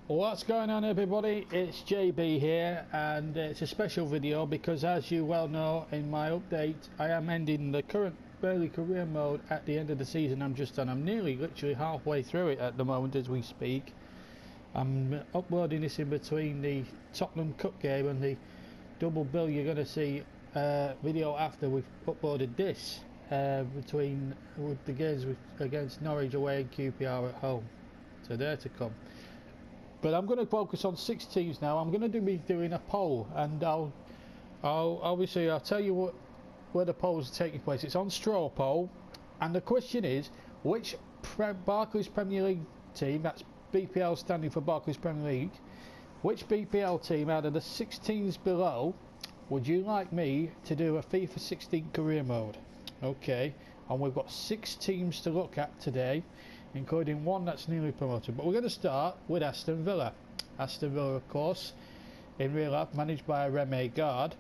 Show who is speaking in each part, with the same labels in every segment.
Speaker 1: What's going on, everybody? It's JB here, and it's a special video because, as you well know, in my update I am ending the current early career mode at the end of the season I'm just done. I'm nearly literally halfway through it at the moment as we speak. I'm uploading this in between the Tottenham Cup game and the double bill. You're going to see video after we've uploaded this between with the games against Norwich away and QPR at home, so they're to come. But I'm going to focus on 6 teams now. I'm going to be doing a poll, and I'll tell you where the poll is taking place. It's on straw poll, and the question is, which Barclays Premier League team, that's BPL standing for Barclays Premier League, which BPL team out of the 6 teams below would you like me to do a FIFA 16 career mode? Okay, and we've got 6 teams to look at today, including one that's newly promoted. But we're going to start with Aston Villa. Aston Villa, of course, in real life, managed by Remy Gard.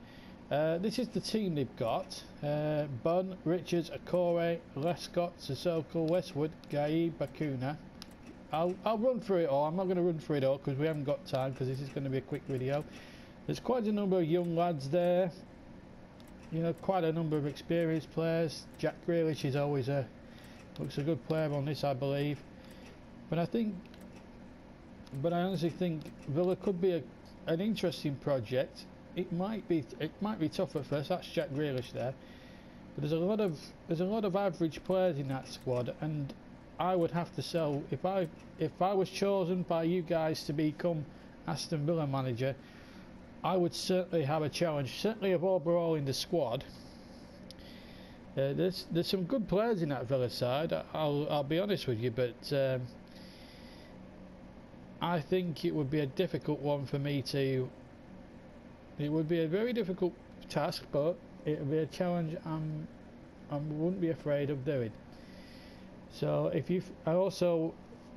Speaker 1: This is the team they've got: Bunn, Richards, Akore, Lescott, Sissoko, Westwood, Gaye, Bakuna. I'll run through it all. I'm not going to run through it all because we haven't got time, because this is going to be a quick video. There's quite a number of young lads there, you know, quite a number of experienced players. Jack Grealish is always looks a good player on this, I believe. But I honestly think Villa could be an interesting project. It might be tough at first. That's Jack Grealish there, but there's a lot of average players in that squad, and I would have to sell if I was chosen by you guys to become Aston Villa manager. I would certainly have a challenge, certainly of overhauling the squad. There's some good players in that Villa side, I'll be honest with you, but I think it would be a difficult one for me to. It would be a very difficult task, but it would be a challenge I wouldn't be afraid of doing. So if you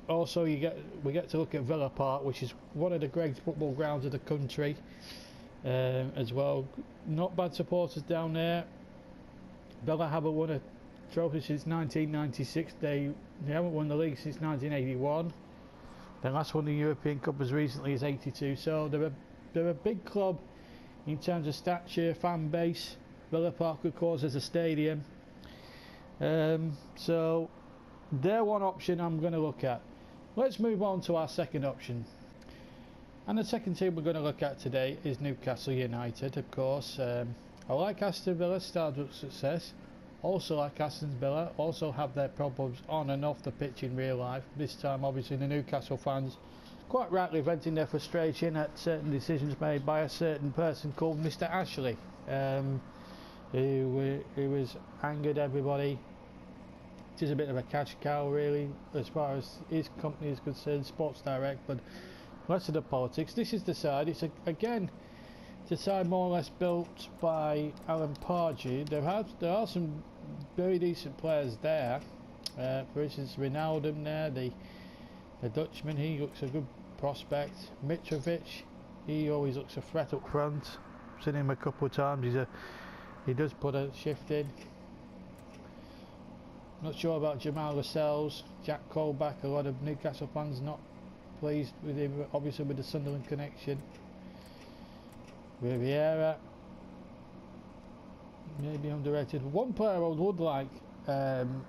Speaker 1: we get to look at Villa Park, which is one of the great football grounds of the country, as well. Not bad supporters down there. Villa haven't won a trophy since 1996. They haven't won the league since 1981. Their last won the European Cup as recently as '82. So they're a big club in terms of stature, fan base. Villa Park, of course, is a stadium. So they're one option I'm going to look at. Let's move on to our second option. And the second team we're going to look at today is Newcastle United, of course. I like Aston Villa, started with success. Also like Aston Villa, also have their problems on and off the pitch in real life. This time, obviously, the Newcastle fans quite rightly venting their frustration at certain decisions made by a certain person called Mr. Ashley, who has angered everybody. It is a bit of a cash cow, really, as far as his company is concerned, Sports Direct, but less of the politics. This is the side. It's again the side more or less built by Alan Pardew. There are some very decent players there. For instance, Ronaldo there, the Dutchman. He looks a good prospect. Mitrovic, he always looks a threat up front. I've seen him a couple of times. He does put a shift in. Not sure about Jamal Lascelles, Jack Colback. A lot of Newcastle fans not pleased with him, obviously with the Sunderland connection. Riviera, maybe underrated. One player I would like, one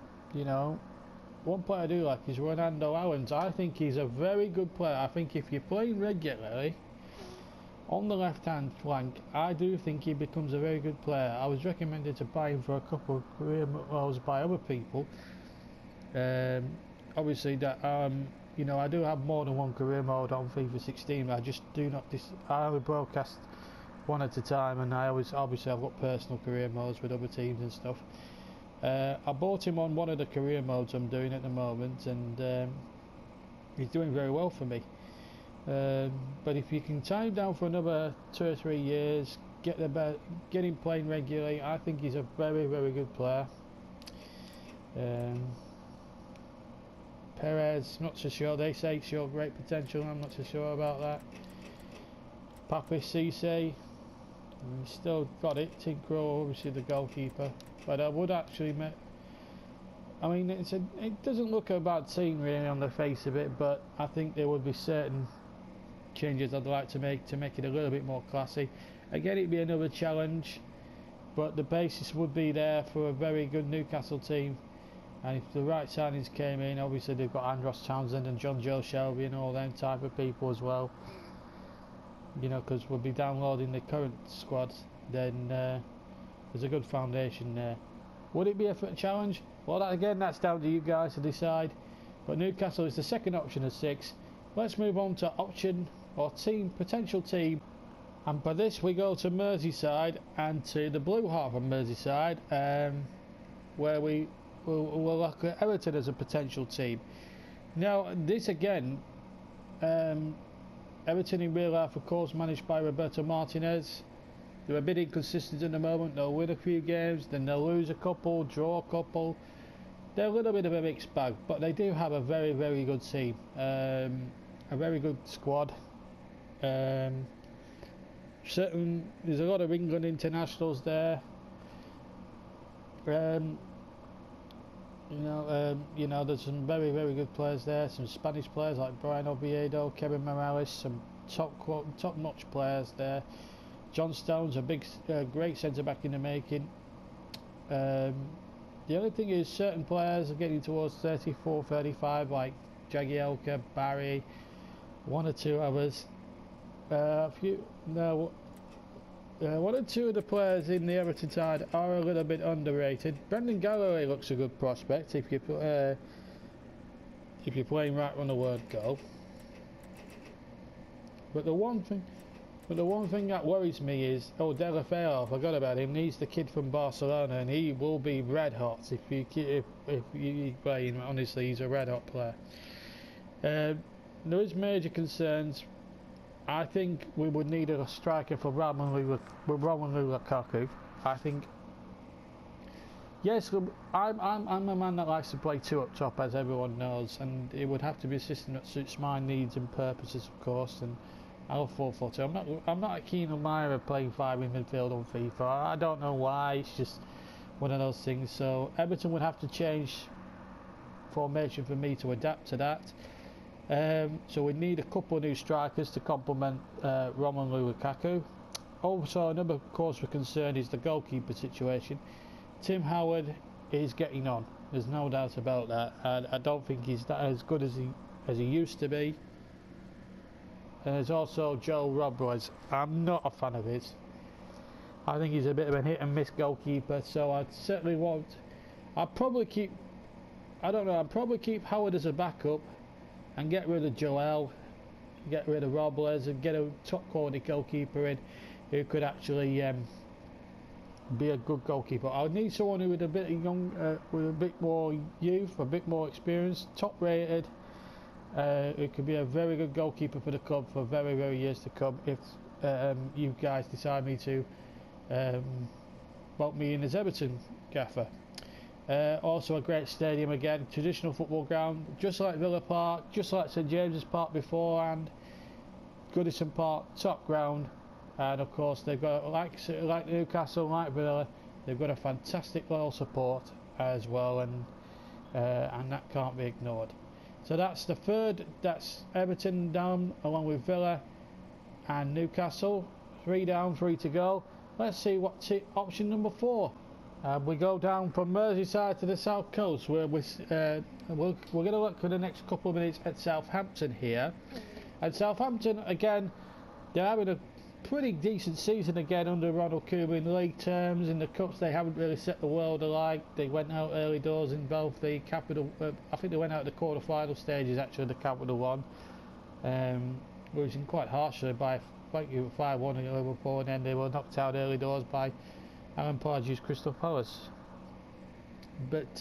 Speaker 1: player I do like is Ronaldo Allens. I think he's a very good player. I think if you're playing regularly on the left hand flank, I do think he becomes a very good player. I was recommended to buy him for a couple of career modes by other people. Obviously that I do have more than one career mode on FIFA 16. I just do not I only broadcast one at a time, and obviously I've got personal career modes with other teams and stuff. I bought him on one of the career modes I'm doing at the moment, and he's doing very well for me. But if you can tie him down for another 2 or 3 years, get him playing regularly, I think he's a very, very good player. Perez, not so sure. They say show great potential. I'm not so sure about that. Papi Cisse, he's still got it. Tinkrow, obviously the goalkeeper. But I would actually, I mean, it doesn't look a bad team really on the face of it, but I think there would be certain changes I'd like to make it a little bit more classy. Again, it'd be another challenge, but the basis would be there for a very good Newcastle team. And if the right signings came in, obviously they've got Andros Townsend and John Joe Shelby and all them type of people as well. You know, because we'll be downloading the current squad, then there's a good foundation there. Would it be a challenge? Well, that's down to you guys to decide. But Newcastle is the second option of 6. Let's move on to option or potential team. And for this we go to Merseyside and to the blue half of Merseyside, where we'll look at Everton as a potential team. Now this again, Everton in real life of course managed by Roberto Martinez. They're a bit inconsistent at the moment. They'll win a few games, then they'll lose a couple, draw a couple. They're a little bit of a mixed bag, but they do have a very, very good team, a very good squad. There's a lot of England internationals there. You know, there's some very, very good players there. Some Spanish players like Brian Oviedo, Kevin Morales, some top-notch players there. John Stones, a great centre back in the making. The only thing is, certain players are getting towards 34, 35, like Jagielka, Barry, one or two others. One or two of the players in the Everton side are a little bit underrated. Brendan Galloway looks a good prospect if you're playing right on the word go. But the one thing that worries me is, De La Feo, I forgot about him. He's the kid from Barcelona, and he will be red hot if you play him. Honestly, he's a red hot player. There is major concerns. I think we would need a striker for Romelu Lukaku. I think. Yes, I'm a man that likes to play 2 up top, as everyone knows, and it would have to be a system that suits my needs and purposes, of course. And I'll 4-4-2. I'm not a keen admirer of playing 5 in midfield on FIFA. I don't know why. It's just one of those things. So Everton would have to change formation for me to adapt to that. So we need a couple of new strikers to complement Romelu Lukaku. Also, another cause for concern is the goalkeeper situation. Tim Howard is getting on. There's no doubt about that. I don't think he's that as good as he used to be. And there's also Joe Robles. I'm not a fan of his. I think he's a bit of a hit and miss goalkeeper. So I certainly won't. I'd probably keep Howard as a backup and get rid of Joel, get rid of Robles, and get a top quality goalkeeper in who could actually be a good goalkeeper. I would need someone who with a bit young, with a bit more youth, a bit more experience, top rated. Who could be a very good goalkeeper for the club for very, very years to come if you guys decide me to vote me in as Everton gaffer. Also a great stadium again, traditional football ground, just like Villa Park, just like St James's Park beforehand. Goodison Park, top ground, and of course they've got like Newcastle, like Villa, they've got a fantastic loyal support as well, and that can't be ignored. So that's the third. That's Everton down along with Villa and Newcastle. 3 down, 3 to go. Let's see what option number 4. We go down from Merseyside to the south coast, where we're going to look for the next couple of minutes at Southampton here. And Southampton again, they're having a pretty decent season again under Ronald Koeman in league terms. In the cups, they haven't really set the world alight. They went out early doors in both the Capital. I think they went out the quarter-final stages actually, the Capital One, losing quite harshly by 5-1 at Liverpool, and then they were knocked out early doors by Alan Pardew's Crystal Palace. But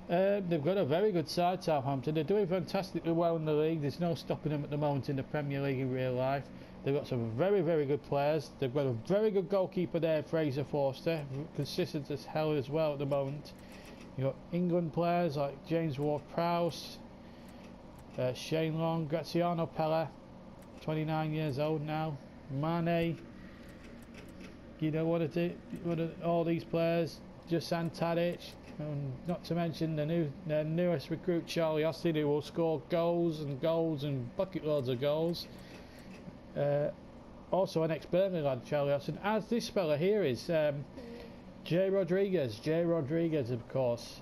Speaker 1: they've got a very good side, Southampton. They're doing fantastically well in the league. There's no stopping them at the moment in the Premier League in real life. They've got some very, very good players. They've got a very good goalkeeper there, Fraser Forster, consistent as hell as well at the moment. You've got England players like James Ward-Prowse, Shane Long, Graziano Pella, 29 years old now, Mane. You know what all these players, Dusan Tadic, not to mention the newest recruit Charlie Austin, who will score goals and bucket loads of goals. also an ex-Burnley lad, Charlie Austin, as this fella here is, Jay Rodriguez, of course.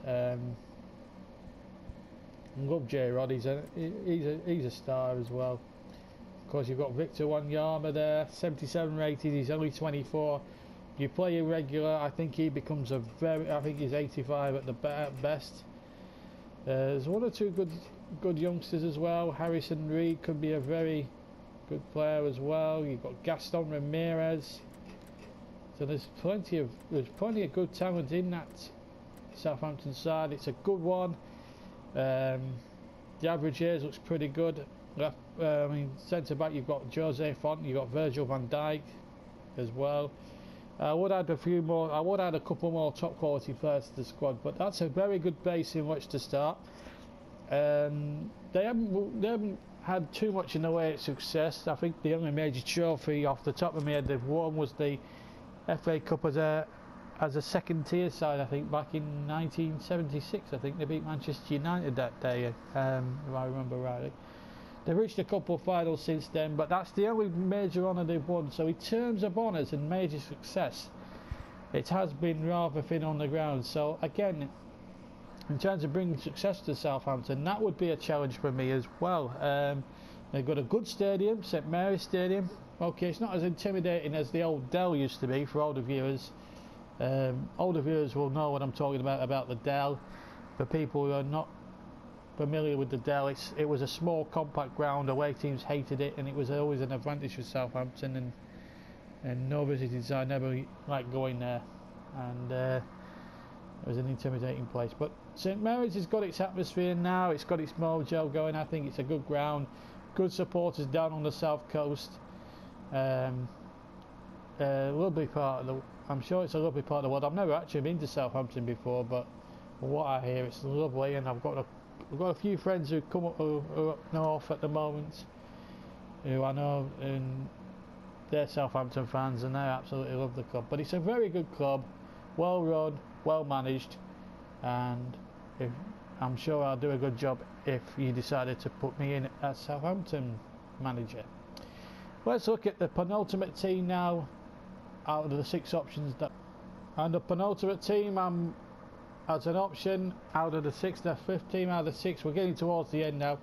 Speaker 1: Love J Rod. He's a star as well. Of course, you've got Victor Wanyama there, 77 rated. He's only 24. You play irregular, I think he becomes a very. I think he's 85 at the best. There's one or two good youngsters as well. Harrison Reed could be a very good player as well. You've got Gaston Ramirez. So there's plenty of good talent in that Southampton side. It's a good one. The average age looks pretty good. I mean, centre back you've got Jose Font, you've got Virgil van Dijk as well. I would add a few more. I would add a couple more top quality players to the squad, but that's a very good base in which to start. They haven't had too much in the way of success. I think the only major trophy off the top of my head they've won was the FA Cup as a second tier side. I think back in 1976. I think they beat Manchester United that day, if I remember rightly. They've reached a couple of finals since then, but that's the only major honour they've won. So in terms of honours and major success, it has been rather thin on the ground. So again, in terms of bringing success to Southampton, that would be a challenge for me as well. They've got a good stadium, St Mary's Stadium. Okay, it's not as intimidating as the old Dell used to be for older viewers. Older viewers will know what I'm talking about the Dell. For people who are not familiar with the Dell, it was a small compact ground. Away teams hated it, and it was always an advantage for Southampton, and no visiting side never liked going there, and it was an intimidating place. But St Mary's has got its atmosphere now, it's got its mojo going. I think it's a good ground, good supporters down on the south coast. Lovely part of the, I'm sure it's a lovely part of the world. I've never actually been to Southampton before, but from what I hear, it's lovely, and I've got a few friends who come up who are up north at the moment, who I know, and they're Southampton fans, and they absolutely love the club. But it's a very good club, well run, well managed, and I'm sure I'll do a good job if you decided to put me in as Southampton manager. Let's look at the penultimate team now, out of the 6 options and the penultimate team as an option out of the 6, the 5th team out of the 6, we're getting towards the end now,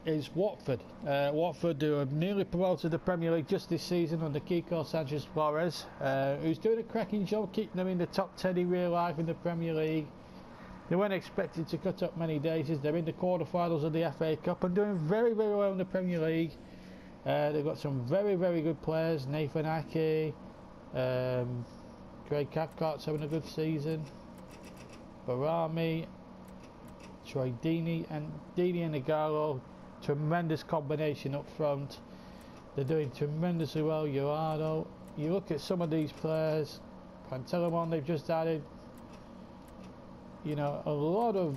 Speaker 1: is Watford. Watford, who have nearly promoted the Premier League just this season under Kiko Sanchez Flores, who's doing a cracking job keeping them in the top 10 in real life in the Premier League. They weren't expected to cut up many daisies. They're in the quarterfinals of the FA Cup and doing very, very well in the Premier League. They've got some very, very good players. Nathan Ake, Craig Cathcart's having a good season. Barami, Troy Deeney and Igalo, tremendous combination up front. They're doing tremendously well. Urano, you look at some of these players, Pantelimon they've just added, you know, a lot of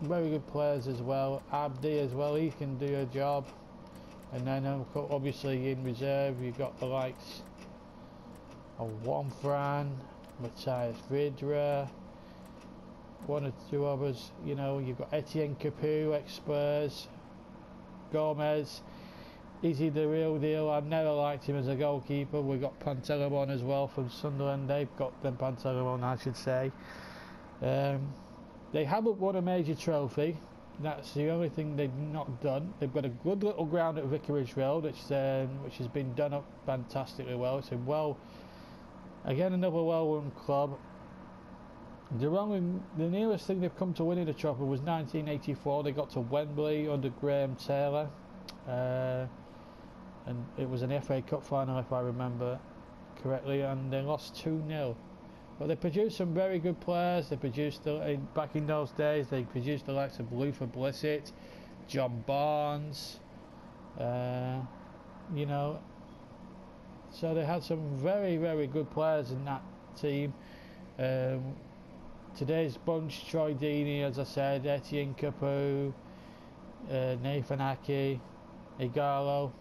Speaker 1: very good players as well. Abdi as well, he can do a job. And then obviously in reserve you've got the likes of Juanfran, Matthias Vidra, one or two others. You know, you've got Etienne Capoue, ex-Spurs, Gomez. Is he the real deal? I've never liked him as a goalkeeper. We've got Pantelimon as well from Sunderland. They've got them Pantelimon, I should say. They haven't won a major trophy. That's the only thing they've not done. They've got a good little ground at Vicarage Road, which has been done up fantastically well. It's again another well-run club. The nearest thing they've come to winning the trophy was 1984. They got to Wembley under Graham Taylor, and it was an FA Cup final if I remember correctly, and they lost 2-0. But they produced some very good players. They produced back in those days. They produced the likes of Luther Blissett, John Barnes, you know. So they had some very, very good players in that team. Today's bunch: Troy Deeney, as I said, Etienne Capoue, Nathan Ake, Igalo.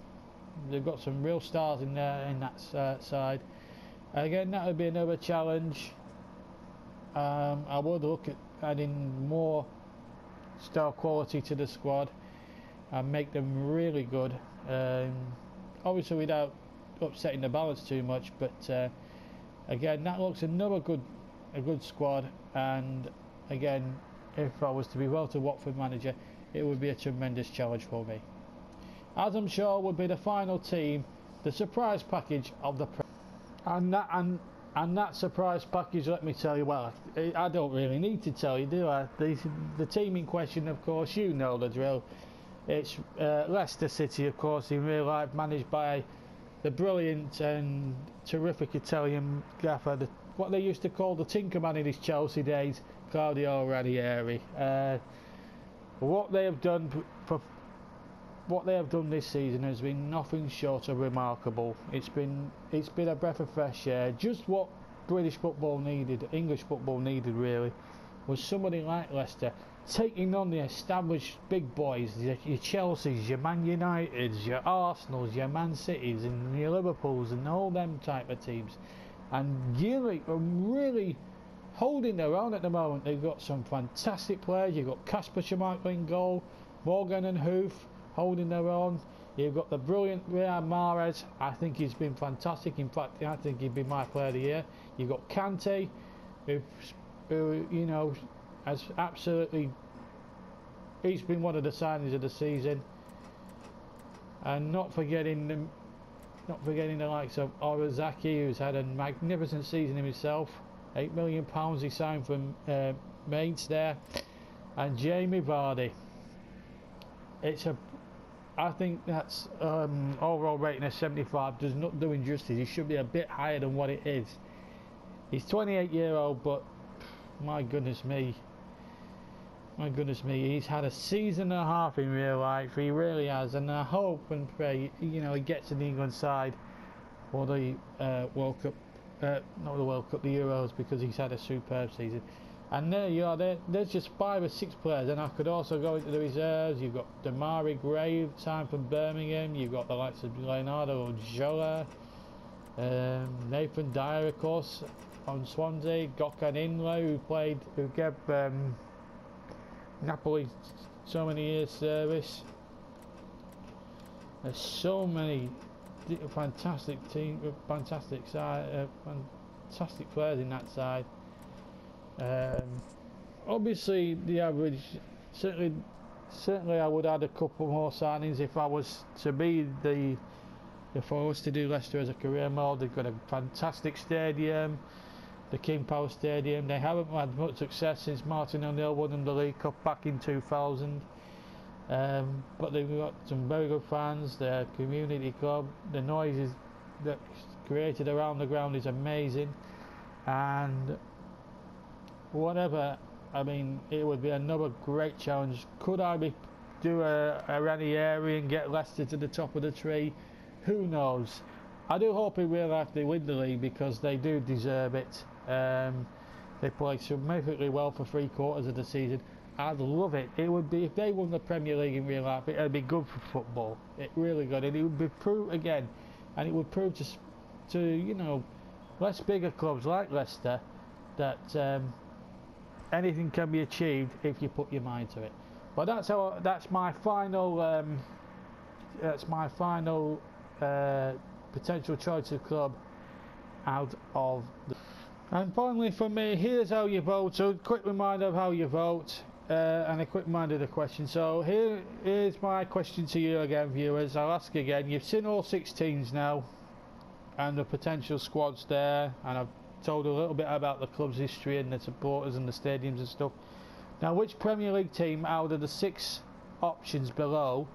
Speaker 1: They've got some real stars in there in that side. Again, that would be another challenge. I would look at adding more star quality to the squad. and make them really good. Obviously without upsetting the balance too much, but again, that looks another a good squad. And again, if I was to be Watford manager, it would be a tremendous challenge for me. As I'm sure would be the final team, the surprise package of the and that surprise package, let me tell you, well, I don't really need to tell you, do I? The team in question, of course, you know the drill. It's Leicester City, of course, in real life, managed by the brilliant and terrific Italian gaffer, what they used to call the Tinkerman in his Chelsea days, Claudio Ranieri. What they have done this season has been nothing short of remarkable. It's been a breath of fresh air. Just what British football needed, English football needed really, was somebody like Leicester taking on the established big boys, your Chelseas, your Man Uniteds, your Arsenals, your Man Cities and your Liverpools and all them type of teams, and really holding their own at the moment. They've got some fantastic players. You've got Kasper Schmeichel in goal, Morgan and Hoof holding their own. You've got the brilliant Riyad Mahrez. I think he's been fantastic. In fact, I think he'd be my player of the year. You've got Kante, who you know has absolutely, he's been one of the signings of the season. And not forgetting the likes of Orazaki, who's had a magnificent season himself. £8 million he signed from Mainz there, and Jamie Vardy. I think that's overall rating of 75 does not do him justice. He should be a bit higher than what it is. He's 28-year-old, but my goodness me, he's had a season and a half in real life. He really has, and I hope and pray, you know, he gets in the England side for the World Cup, not the World Cup, the Euros, because he's had a superb season. And there you are. There's just 5 or 6 players, and I could also go into the reserves. You've got Damari Gray, signed from Birmingham. You've got the likes of Leonardo Jola, Nathan Dyer, of course, on Swansea. Gökhan Inle, who gave Napoli so many years service. There's so many fantastic players in that side. Obviously the average, certainly I would add a couple more signings if I was to do Leicester as a career mode. They've got a fantastic stadium, the King Power Stadium. They haven't had much success since Martin O'Neill won them the League Cup back in 2000, but they've got some very good fans. Their community club, the noise that's created around the ground is amazing, and whatever, I mean, it would be another great challenge. Could I do a Ranieri and get Leicester to the top of the tree? Who knows? I do hope in real life they win the league, because they do deserve it. They played significantly well for 3/4 of the season. I'd love it. It would be, if they won the Premier League in real life, it would be good for football. It really good, and it would be prove again, and it would prove to you know, less bigger clubs like Leicester that anything can be achieved if you put your mind to it. But that's my final potential choice of club out of the. And finally for me, here's how you vote. So quick reminder of how you vote, and a quick reminder of the question. So here's my question to you again, viewers. I'll ask again. You've seen all 6 teams now and the potential squads there, and I've told a little bit about the club's history and the supporters and the stadiums and stuff. Now, which Premier League team out of the 6 options below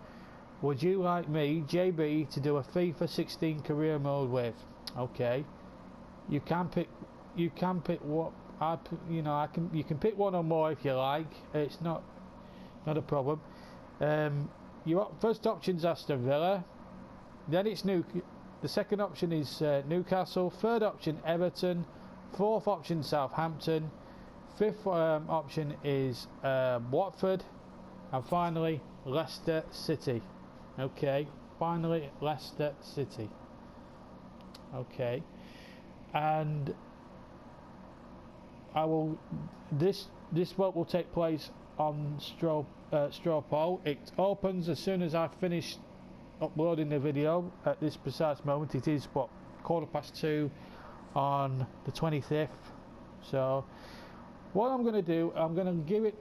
Speaker 1: would you like me, JB, to do a FIFA 16 career mode with? Okay, you can pick what you can pick one or more if you like. It's not a problem. Your first option's Aston Villa, then it's the second option is Newcastle, third option Everton, fourth option Southampton, fifth option is Watford, and finally Leicester City. Okay, finally Leicester City. Okay, and this vote will take place on straw poll. It opens as soon as I finish uploading the video. At this precise moment, it is what, 2:15 on the 25th. So what I'm going to do, I'm going to give it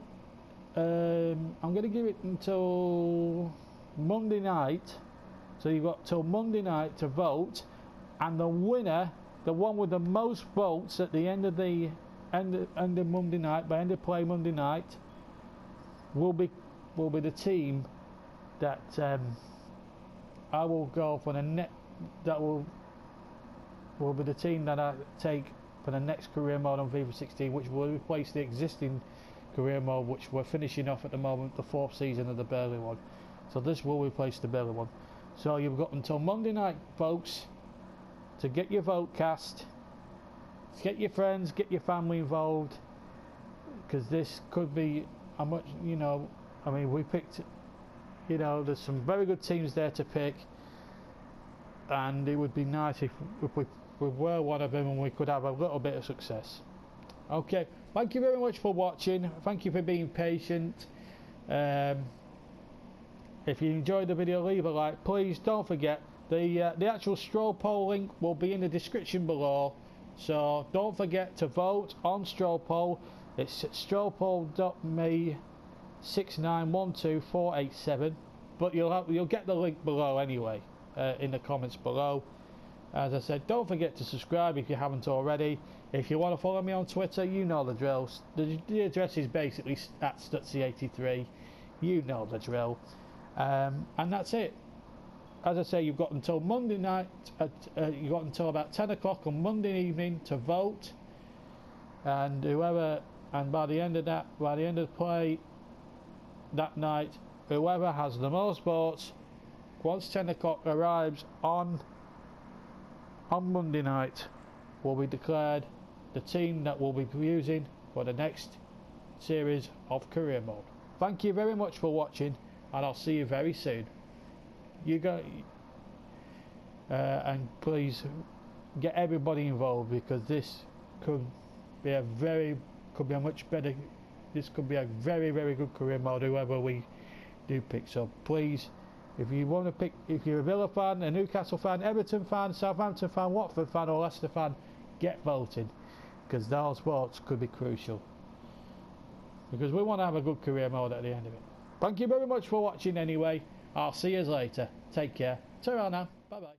Speaker 1: until Monday night. So you've got till Monday night to vote, and the winner, the one with the most votes at the end of the end of Monday night, by end of play Monday night, will be the team that I will go for the net. That will be the team that I take for the next career mode on FIFA 16, which will replace the existing career mode, which we're finishing off at the moment, the 4th season of the Burley one. So this will replace the Burley one. So you've got until Monday night, folks, to get your vote cast. Get your friends, get your family involved, because this could be how much, you know, I mean, we picked, you know, there's some very good teams there to pick, and it would be nice if we were one of them and we could have a little bit of success. Okay, thank you very much for watching. Thank you for being patient. If you enjoyed the video, leave a like. Please don't forget the actual straw poll link will be in the description below. So don't forget to vote on straw poll. It's strawpoll.me6912487. But you'll get the link below anyway, in the comments below. As I said, don't forget to subscribe if you haven't already. If you want to follow me on Twitter, you know the drill. The address is basically at Stutzy83. You know the drill. And that's it. As I say, you've got until Monday night. You've got until about 10 o'clock on Monday evening to vote. And by the end of the play that night, whoever has the most votes, once 10 o'clock arrives on Monday night, will be declared the team that we'll be using for the next series of career mode. Thank you very much for watching, and I'll see you very soon. You go, and please get everybody involved, because this could be a much better. This could be a very, very good career mode, whoever we do pick. So please, if you want to pick, if you're a Villa fan, a Newcastle fan, Everton fan, Southampton fan, Watford fan, or Leicester fan, get voting, because those votes could be crucial, because we want to have a good career mode at the end of it. Thank you very much for watching anyway. I'll see you later. Take care. Ta-ra now. Bye bye.